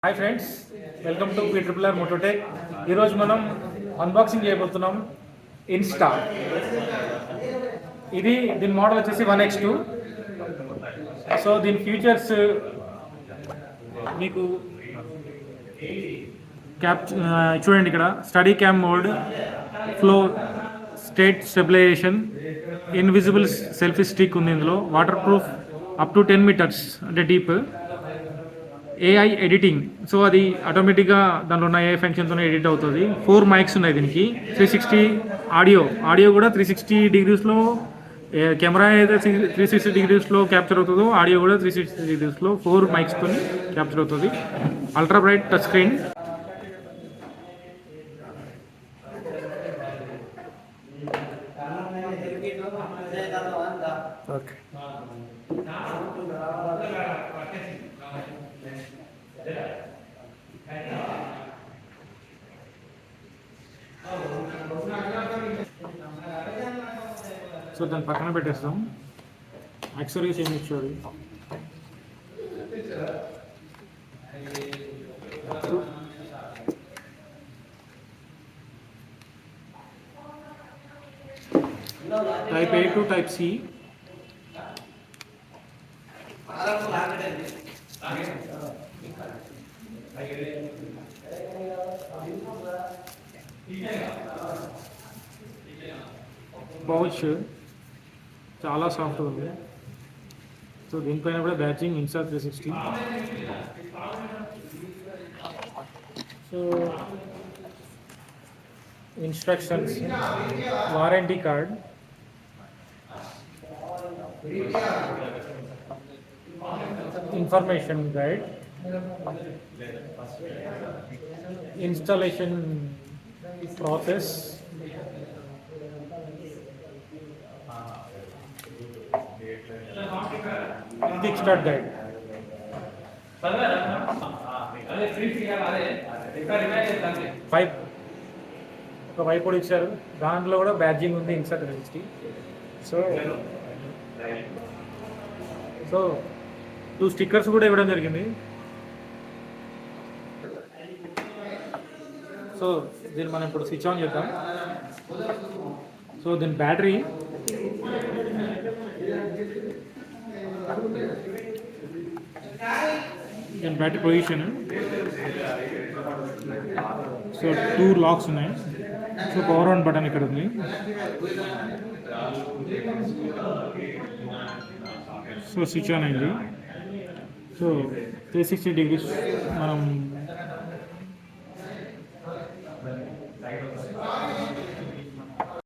Hi friends, welcome to PRRR MOTO Tech. ఈరోజు మనం unboxing చేయబోతున్నాం ఇన్స్టా. దీని మోడల్ వచ్చేసి 1X2. సో దీని ఫీచర్స్ మీకు చూడండి. ఇక్కడ steady cam mode, flow state stabilization, invisible selfie stick ఉంది. ఇందులో waterproof up to 10 metres అంటే డీప్. ఏఐ ఎడిటింగ్, సో అది ఆటోమేటిక్గా దాంట్లో ఉన్న ఏఐ ఫంక్షన్తోనే ఎడిట్ అవుతుంది. 4 మైక్స్ ఉన్నాయి దీనికి. 360 ఆడియో కూడా 360 డిగ్రీస్లో. కెమెరా అయితే 360 డిగ్రీస్లో క్యాప్చర్ అవుతుందో, ఆడియో కూడా 360 డిగ్రీస్లో 4 మైక్స్తో క్యాప్చర్ అవుతుంది. Ultra bright touch screen. Okay, so దాన్ని పక్కన పెట్టేస్తాం. యాక్సెసరీస్ ఏమి ఇచ్చారు? Type A to type C. Pouch చాలా సాఫ్ట్ ఉంది. సో దీనిపైన కూడా బ్యాచింగ్ Insta 360. So instructions, warranty card, information guide, installation process, quick start guide. ఒక వైప్ కూడా ఇచ్చారు. దాంట్లో కూడా బ్యాడ్జింగ్ ఉంది ఇన్స్టా 360. సో 2 స్టిక్కర్స్ కూడా ఇవ్వడం జరిగింది. సో దీన్ని మనం ఇప్పుడు స్విచ్ ఆన్ చేద్దాం. సో దీని బ్యాటరీ పొజిషన్. సో 2 లాక్స్ ఉన్నాయి. సో పవర్ ఆన్ బటన్ ఇక్కడ ఉంది. సో స్విచ్ ఆన్ అయింది. సో 360 డిగ్రీస్ మనం